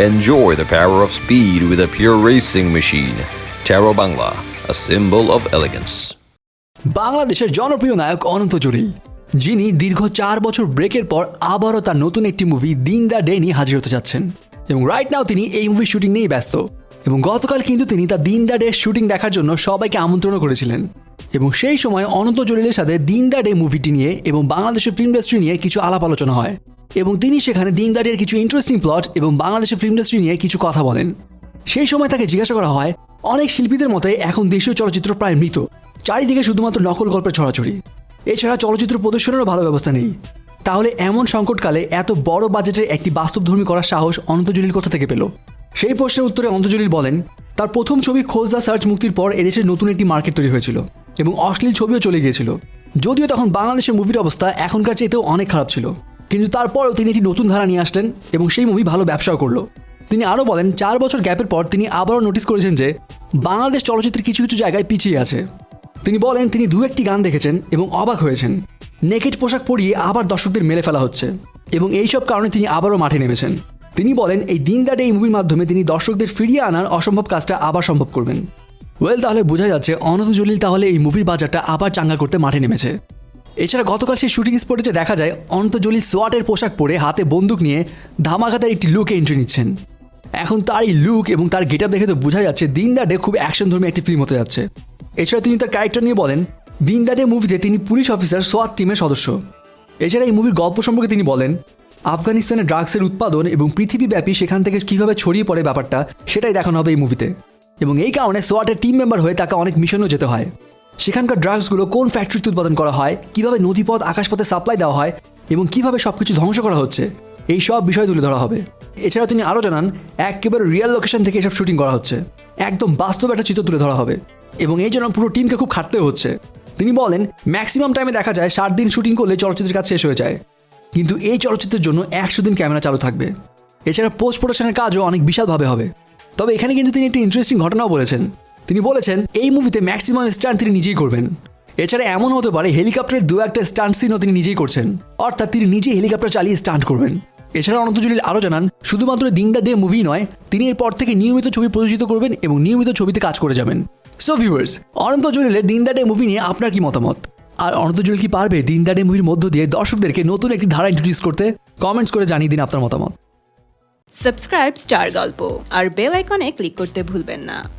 Enjoy the power of speed with a pure racing machine. Taro Bangla, a symbol of elegance. বাংলাদেশের জনপ্রিয় নায়ক অনন্ত জলিল, যিনি দীর্ঘ 4 বছর ব্রেকের পর আবারও তার নতুন একটি মুভি দিন দ্য ডে নিয়ে হাজির হতে যাচ্ছেন এবং রাইট নাও তিনি এই মুভির শুটিং নিয়েই ব্যস্ত। এবং গতকাল কিন্তু তিনি তার দিন দ্য ডে শুটিং দেখার জন্য সবাইকে আমন্ত্রণও করেছিলেন এবং সেই সময় অনন্ত জলিলের সাথে দিন দ্য ডে মুভিটি নিয়ে এবং বাংলাদেশের ফিল্ম ইন্ডাস্ট্রি নিয়ে কিছু আলাপ আলোচনা হয় এবং তিনি সেখানে দিন দ্য ডের কিছু ইন্টারেস্টিং প্লট এবং বাংলাদেশের ফিল্ম ইন্ডাস্ট্রি নিয়ে কিছু কথা বলেন। সেই সময় তাকে জিজ্ঞাসা করা হয়, অনেক শিল্পীদের মতে এখন দেশীয় চলচ্চিত্র প্রায় মৃত, চারিদিকে শুধুমাত্র নকল গল্পের ছড়াছড়ি, এছাড়া চলচ্চিত্র প্রদর্শনেরও ভালো ব্যবস্থা নেই, তাহলে এমন সংকটকালে এত বড় বাজেটের একটি বাস্তবধর্মী করার সাহস অনন্ত জলিল কোথা থেকে পেল? সেই প্রশ্নের উত্তরে অনন্ত জলিল বলেন, তার প্রথম ছবি খোঁজ দ্য সার্চ মুক্তির পর এদেশের নতুন একটি মার্কেট তৈরি হয়েছিল এবং অশ্লীল ছবিও চলে গিয়েছিল। যদিও তখন বাংলাদেশের মুভির অবস্থা এখনকার চাইতেও অনেক খারাপ ছিল, কিন্তু তারপরেও তিনি একটি নতুন ধারা নিয়ে আসলেন এবং সেই মুভি ভালো ব্যবসাও করলো। তিনি আরও বলেন, 4 বছর গ্যাপের পর তিনি আবারও নোটিস করেছেন যে বাংলাদেশ চলচ্চিত্রের কিছু কিছু জায়গায় পিছিয়ে আছে। তিনি বলেন তিনি 2-1টি গান দেখেছেন এবং অবাক হয়েছেন, নেকেট পোশাক পরিয়ে আবার দর্শকদের মেলে ফেলা হচ্ছে এবং এইসব কারণে তিনি আবারও মাঠে নেমেছেন। তিনি বলেন এই দিন দ্য ডে এই মুভির মাধ্যমে তিনি দর্শকদের ফিরিয়ে আনার অসম্ভব কাজটা আবার সম্ভব করবেন। তাহলে বোঝা যাচ্ছে অনন্ত জলিল তাহলে এই মুভির বাজারটা আবার চাঙ্গা করতে মাঠে নেমেছে। এছাড়া গতকাল সেই শুটিং স্পটে দেখা যায় অনন্ত জলিল সোয়াটের পোশাক পরে হাতে বন্দুক নিয়ে ধামাকাতার একটি লুকে এন্ট্রি নিচ্ছেন। এখন তার এই লুক এবং তার গেটআপ দেখে তো বোঝা যাচ্ছে দিন দ্য ডে খুব অ্যাকশনধর্মী একটি ফিল্ম হতে যাচ্ছে। এছাড়া তিনি তার ক্যারেক্টার নিয়ে বলেন, দিন দ্য ডে মুভিতে তিনি পুলিশ অফিসার সোয়াট টিমের সদস্য। এছাড়া এই মুভির গল্প সম্পর্কে তিনি বলেন, আফগানিস্তানে ড্রাগসের উৎপাদন এবং পৃথিবীব্যাপী সেখান থেকে কীভাবে ছড়িয়ে পড়ে ব্যাপারটা সেটাই দেখানো হবে এই মুভিতে এবং এই কারণে সোয়াটের টিম মেম্বার হয়ে তাকে অনেক মিশনেও যেতে হয়। সেখানকার ড্রাগসগুলো কোন ফ্যাক্টরিতে উৎপাদন করা হয়, কীভাবে নদীপথ আকাশপথে সাপ্লাই দেওয়া হয় এবং কীভাবে সব কিছু ধ্বংস করা হচ্ছে, এই সব বিষয় তুলে ধরা হবে। এছাড়া তিনি আরও জানান, একেবারে রিয়েল লোকেশন থেকে এসব শুটিং করা হচ্ছে, একদম বাস্তব একটা চিত্র তুলে ধরা হবে এবং এই জন্য পুরো টিমকে খুব খাটতেও হচ্ছে। তিনি বলেন, ম্যাক্সিমাম টাইমে দেখা যায় 7 দিন শুটিং করলে চলচ্চিত্রের কাজ শেষ হয়ে যায়, কিন্তু এই চলচ্চিত্রের জন্য 100 দিন ক্যামেরা চালু থাকবে। এছাড়া পোস্ট প্রোডাকশনের কাজও অনেক বিশালভাবে হবে। তবে এখানে কিন্তু তিনি একটি ইন্টারেস্টিং ঘটনাও বলেছেন। তিনি বলেছেন এই মুভিতে ম্যাক্সিমাম স্টান্ট তিনি নিজেই করবেন। এছাড়া এমন হতে পারে হেলিকপ্টারের 2-1টা স্টান্ট সিনও তিনি নিজেই করছেন, অর্থাৎ তিনি নিজেই হেলিকপ্টার চালিয়ে স্টান্ট করবেন। এছাড়া অনন্ত জলিল আরও জানান, শুধুমাত্র দিন দ্য ডে মুভি নয়, তিনি এরপর থেকে নিয়মিত ছবি প্রযোজিত করবেন এবং নিয়মিত ছবিতে কাজ করে যাবেন। সো ভিউয়ার্স, অনন্ত জলিলের দিন দ্য ডে মুভি নিয়ে আপনার কি মতামত? আর অনন্ত জলিল কি পারবে দিন দ্য ডে মুভির মধ্য দিয়ে দর্শকদেরকে নতুন একটি ধারা ইন্ট্রোডিউস করতে? কমেন্টস করে জানিয়ে দিন আপনার মতামত। সাবস্ক্রাইব স্টার গল্প আর বেল আইকনে ক্লিক করতে ভুলবেন না।